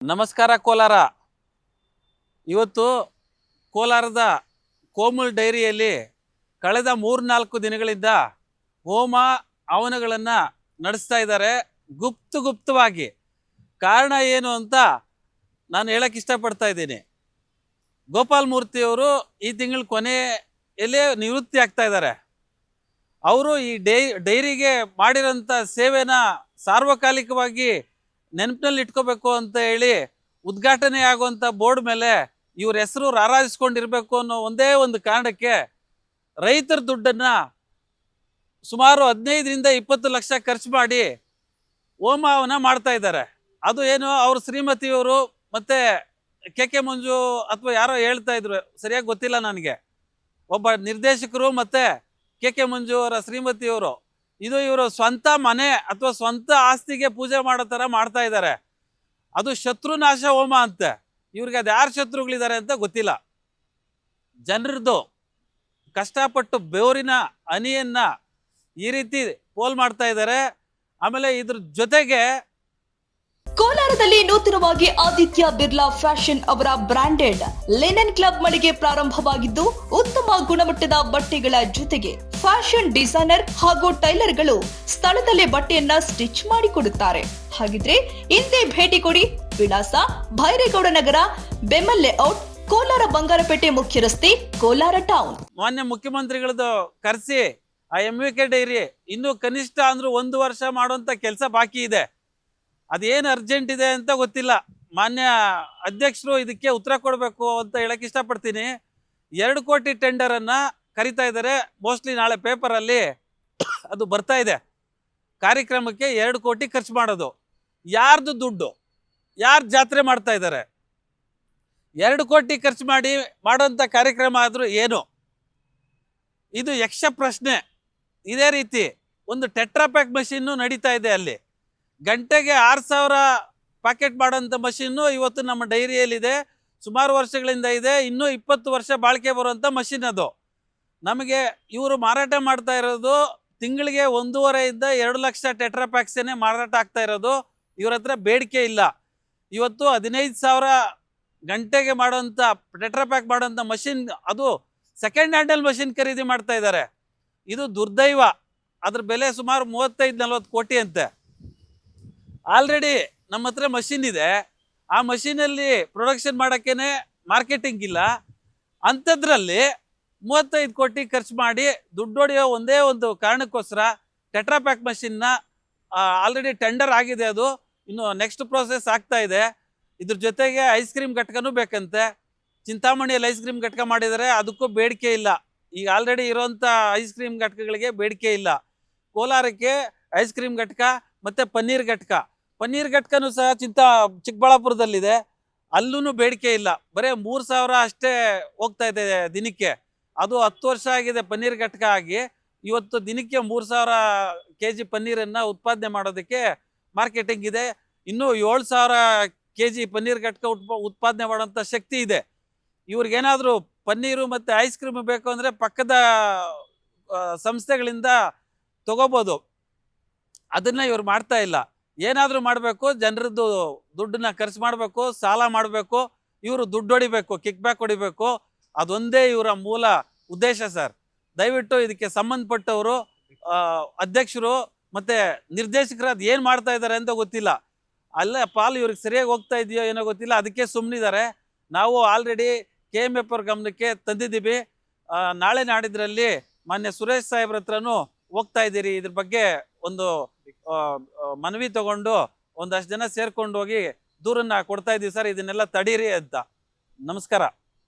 ನಮಸ್ಕಾರ ಕೋಲಾರ. ಇವತ್ತು ಕೋಲಾರದ ಕೋಮಲ್ ಡೈರಿಯಲ್ಲಿ ಕಳೆದ 3-4 ದಿನಗಳಿಂದ ಹೋಮ ಹವನಗಳನ್ನು ನಡೆಸ್ತಾ ಇದ್ದಾರೆ ಗುಪ್ತವಾಗಿ. ಕಾರಣ ಏನು ಅಂತ ನಾನು ಹೇಳಕ್ಕೆ ಇಷ್ಟಪಡ್ತಾ ಇದ್ದೀನಿ. ಗೋಪಾಲ್ ಮೂರ್ತಿಯವರು ಈ ತಿಂಗಳ ಕೊನೆಯಲ್ಲೇ ನಿವೃತ್ತಿ ಆಗ್ತಾ ಇದ್ದಾರೆ. ಅವರು ಈ ಡೈರಿಗೆ ಮಾಡಿರೋಂಥ ಸೇವೆನ ಸಾರ್ವಕಾಲಿಕವಾಗಿ ನೆನಪಿನಲ್ಲಿ ಇಟ್ಕೋಬೇಕು ಅಂತ ಹೇಳಿ ಉದ್ಘಾಟನೆ ಆಗುವಂಥ ಬೋರ್ಡ್ ಮೇಲೆ ಇವ್ರ ಹೆಸರು ರಾರಾಜಿಸ್ಕೊಂಡಿರ್ಬೇಕು ಅನ್ನೋ ಒಂದೇ ಒಂದು ಕಾರಣಕ್ಕೆ ರೈತರ ದುಡ್ಡನ್ನು ಸುಮಾರು 15-20 ಲಕ್ಷ ಖರ್ಚು ಮಾಡಿ ಹೋಮವನ್ನ ಮಾಡ್ತಾ ಇದ್ದಾರೆ. ಅದು ಏನು ಅವ್ರ ಶ್ರೀಮತಿಯವರು ಮತ್ತೆ ಕೆ ಮಂಜು ಅಥವಾ ಯಾರೋ ಹೇಳ್ತಾ ಇದ್ರು, ಸರಿಯಾಗಿ ಗೊತ್ತಿಲ್ಲ ನನಗೆ. ಒಬ್ಬ ನಿರ್ದೇಶಕರು ಮತ್ತೆ ಕೆ ಮಂಜು ಅವರ ಶ್ರೀಮತಿಯವರು ಇದು ಇವರು ಸ್ವಂತ ಮನೆ ಅಥವಾ ಸ್ವಂತ ಆಸ್ತಿಗೆ ಪೂಜೆ ಮಾಡೋ ಥರ ಮಾಡ್ತಾ ಇದ್ದಾರೆ. ಅದು ಶತ್ರುನಾಶ ಹೋಮ ಅಂತೆ. ಇವ್ರಿಗೆ ಅದು ಯಾರು ಶತ್ರುಗಳಿದ್ದಾರೆ ಅಂತ ಗೊತ್ತಿಲ್ಲ. ಜನರದ್ದು ಕಷ್ಟಪಟ್ಟು ಬೆವರಿನ ಹನಿಯನ್ನ ಈ ರೀತಿ ಪೋಲ್ ಮಾಡ್ತಾ ಇದ್ದಾರೆ. ಆಮೇಲೆ ಇದ್ರ ಜೊತೆಗೆ ಕೋಲಾರದಲ್ಲಿ ನೂತನವಾಗಿ ಆದಿತ್ಯ ಬಿರ್ಲಾ ಫ್ಯಾಷನ್ ಅವರ ಬ್ರಾಂಡೆಡ್ ಲಿನನ್ ಕ್ಲಬ್ ಮಳಿಗೆ ಪ್ರಾರಂಭವಾಗಿದ್ದು, ಉತ್ತಮ ಗುಣಮಟ್ಟದ ಬಟ್ಟೆಗಳ ಜೊತೆಗೆ ಫ್ಯಾಷನ್ ಡಿಸೈನರ್ ಹಾಗೂ ಟೈಲರ್ಗಳು ಸ್ಥಳದಲ್ಲೇ ಬಟ್ಟೆಯನ್ನ ಸ್ಟಿಚ್ ಮಾಡಿಕೊಡುತ್ತಾರೆ. ಹಾಗಿದ್ರೆ ಇಂದೇ ಭೇಟಿ ಕೊಡಿ. ವಿಳಾಸ ಭೈರೇಗೌಡ ನಗರ, ಬೆಮ್ಮಲ್ ಲೇಔಟ್, ಕೋಲಾರ ಬಂಗಾರಪೇಟೆ ಮುಖ್ಯ ರಸ್ತೆ, ಕೋಲಾರ ಟೌನ್. ಮಾನ್ಯ ಮುಖ್ಯಮಂತ್ರಿಗಳದ್ದು ಕರೆಸಿ ಆ MVK ಡೈರಿ ಇನ್ನೂ ಕನಿಷ್ಠ ಅಂದ್ರೂ 1 ವರ್ಷ ಮಾಡುವಂತ ಕೆಲಸ ಬಾಕಿ ಇದೆ. ಅದೇನು ಅರ್ಜೆಂಟ್ ಇದೆ ಅಂತ ಗೊತ್ತಿಲ್ಲ. ಮಾನ್ಯ ಅಧ್ಯಕ್ಷರು ಇದಕ್ಕೆ ಉತ್ತರ ಕೊಡಬೇಕು ಅಂತ ಹೇಳಕ್ಕೆ ಇಷ್ಟಪಡ್ತೀನಿ. 2 ಕೋಟಿ ಟೆಂಡರನ್ನು ಕರಿತಾ ಇದ್ದಾರೆ. ಮೋಸ್ಟ್ಲಿ ನಾಳೆ ಪೇಪರಲ್ಲಿ ಅದು ಬರ್ತಾ ಇದೆ. ಕಾರ್ಯಕ್ರಮಕ್ಕೆ 2 ಕೋಟಿ ಖರ್ಚು ಮಾಡೋದು ಯಾರ್ದು ದುಡ್ಡು? ಯಾರು ಜಾತ್ರೆ ಮಾಡ್ತಾ ಇದ್ದಾರೆ? 2 ಕೋಟಿ ಖರ್ಚು ಮಾಡಿ ಮಾಡೋಂಥ ಕಾರ್ಯಕ್ರಮ ಆದರೂ ಏನು? ಇದು ಯಕ್ಷ ಪ್ರಶ್ನೆ. ಇದೇ ರೀತಿ ಒಂದು ಟೆಟ್ರಾಪ್ಯಾಕ್ ಮಷೀನು ನಡೀತಾ ಇದೆ. ಅಲ್ಲಿ ಗಂಟೆಗೆ 6000 ಪ್ಯಾಕೆಟ್ ಮಾಡೋಂಥ ಮಷೀನು ಇವತ್ತು ನಮ್ಮ ಡೈರಿಯಲ್ಲಿದೆ. ಸುಮಾರು ವರ್ಷಗಳಿಂದ ಇದೆ. ಇನ್ನೂ 20 ವರ್ಷ ಬಾಳಿಕೆ ಬರುವಂಥ ಮಷೀನ್ ಅದು. ನಮಗೆ ಇವರು ಮಾರಾಟ ಮಾಡ್ತಾ ಇರೋದು ತಿಂಗಳಿಗೆ 1.5-2 ಲಕ್ಷ ಟೆಟ್ರಾಪ್ಯಾಕ್ಸೇನೆ ಮಾರಾಟ ಆಗ್ತಾ ಇರೋದು. ಇವ್ರ ಹತ್ರ ಬೇಡಿಕೆ ಇಲ್ಲ. ಇವತ್ತು 15,000 ಗಂಟೆಗೆ ಮಾಡೋಂಥ ಟೆಟ್ರಾಪ್ಯಾಕ್ ಮಾಡೋಂಥ ಮಷೀನ್, ಅದು ಸೆಕೆಂಡ್ ಹ್ಯಾಂಡಲ್ ಮಷೀನ್ ಖರೀದಿ ಮಾಡ್ತಾ ಇದ್ದಾರೆ. ಇದು ದುರ್ದೈವ. ಅದ್ರ ಬೆಲೆ ಸುಮಾರು 35-40 ಕೋಟಿ ಅಂತೆ. ಆಲ್ರೆಡಿ ನಮ್ಮ ಹತ್ರ ಮಷೀನ್ ಇದೆ. ಆ ಮಷೀನಲ್ಲಿ ಪ್ರೊಡಕ್ಷನ್ ಮಾಡೋಕ್ಕೇನೆ ಮಾರ್ಕೆಟಿಂಗ್ ಇಲ್ಲ. ಅಂಥದ್ರಲ್ಲಿ 35 ಕೋಟಿ ಖರ್ಚು ಮಾಡಿ ದುಡ್ಡು ಹೊಡೆಯೋ ಒಂದೇ ಒಂದು ಕಾರಣಕ್ಕೋಸ್ಕರ ಟೆಟ್ರಾಪ್ಯಾಕ್ ಮಷೀನ್ನ ಆಲ್ರೆಡಿ ಟೆಂಡರ್ ಆಗಿದೆ. ಅದು ಇನ್ನು ನೆಕ್ಸ್ಟ್ ಪ್ರೋಸೆಸ್ ಆಗ್ತಾ ಇದೆ. ಇದ್ರ ಜೊತೆಗೆ ಐಸ್ ಕ್ರೀಮ್ ಘಟಕನೂ ಬೇಕಂತೆ. ಚಿಂತಾಮಣಿಯಲ್ಲಿ ಐಸ್ ಕ್ರೀಮ್ ಘಟಕ ಮಾಡಿದರೆ ಅದಕ್ಕೂ ಬೇಡಿಕೆ ಇಲ್ಲ. ಈಗ ಆಲ್ರೆಡಿ ಇರೋಂಥ ಐಸ್ ಕ್ರೀಮ್ ಘಟಕಗಳಿಗೆ ಬೇಡಿಕೆ ಇಲ್ಲ. ಕೋಲಾರಕ್ಕೆ ಐಸ್ ಕ್ರೀಮ್ ಘಟಕ ಮತ್ತು ಪನ್ನೀರ್ ಘಟಕನೂ ಸಹ ಚಿಕ್ಕಬಳ್ಳಾಪುರದಲ್ಲಿದೆ. ಅಲ್ಲೂ ಬೇಡಿಕೆ ಇಲ್ಲ. ಬರೀ 3,000 ಅಷ್ಟೇ ಹೋಗ್ತಾ ಇದೆ ದಿನಕ್ಕೆ. ಅದು 10 ವರ್ಷ ಆಗಿದೆ ಪನ್ನೀರ್ ಘಟಕ ಆಗಿ. ಇವತ್ತು ದಿನಕ್ಕೆ 3,000 kg ಪನ್ನೀರನ್ನು ಉತ್ಪಾದನೆ ಮಾಡೋದಕ್ಕೆ ಮಾರ್ಕೆಟಿಂಗ್ ಇದೆ. ಇನ್ನೂ 7,000 kg ಪನ್ನೀರ್ ಘಟಕ ಉತ್ಪಾದನೆ ಮಾಡೋಂಥ ಶಕ್ತಿ ಇದೆ. ಇವ್ರಿಗೇನಾದರೂ ಪನ್ನೀರು ಮತ್ತು ಐಸ್ ಕ್ರೀಮ್ ಬೇಕು ಅಂದರೆ ಪಕ್ಕದ ಸಂಸ್ಥೆಗಳಿಂದ ತಗೋಬೋದು. ಅದನ್ನು ಇವ್ರು ಮಾಡ್ತಾ ಇಲ್ಲ. ಏನಾದರೂ ಮಾಡಬೇಕು, ಜನರದ್ದು ದುಡ್ಡನ್ನ ಖರ್ಚು ಮಾಡಬೇಕು, ಸಾಲ ಮಾಡಬೇಕು, ಇವರು ದುಡ್ಡು ಹೊಡಿಬೇಕು, ಕಿಕ್ ಬ್ಯಾಕ್ ಹೊಡಿಬೇಕು. ಅದೊಂದೇ ಇವರ ಮೂಲ ಉದ್ದೇಶ ಸರ್. ದಯವಿಟ್ಟು ಇದಕ್ಕೆ ಸಂಬಂಧಪಟ್ಟವರು, ಅಧ್ಯಕ್ಷರು ಮತ್ತು ನಿರ್ದೇಶಕರು ಅದು ಏನು ಮಾಡ್ತಾ ಇದ್ದಾರೆ ಅಂತ ಗೊತ್ತಿಲ್ಲ. ಅಲ್ಲೇ ಪಾಲು ಇವ್ರಿಗೆ ಸರಿಯಾಗಿ ಹೋಗ್ತಾ ಇದೆಯೋ ಏನೋ ಗೊತ್ತಿಲ್ಲ. ಅದಕ್ಕೆ ಸುಮ್ಮನಿದ್ದಾರೆ. ನಾವು ಆಲ್ರೆಡಿ KMF ಅವ್ರ ಗಮನಕ್ಕೆ ತಂದಿದ್ದೀವಿ. ನಾಳೆ ನಾಡಿದ್ರಲ್ಲಿ ಮಾನ್ಯ ಸುರೇಶ್ ಸಾಹೇಬ್ರ ಹತ್ರನೂ ಹೋಗ್ತಾ ಇದ್ದೀರಿ. ಇದ್ರ ಬಗ್ಗೆ ಒಂದು ಮನವಿ ತಗೊಂಡು ಒಂದಷ್ಟು ಜನ ಸೇರ್ಕೊಂಡು ಹೋಗಿ ದೂರನ್ನ ಕೊಡ್ತಾ ಇದ್ದೀವಿ ಸರ್. ಇದನ್ನೆಲ್ಲ ತಡೀರಿ ಅಂತ. ನಮಸ್ಕಾರ.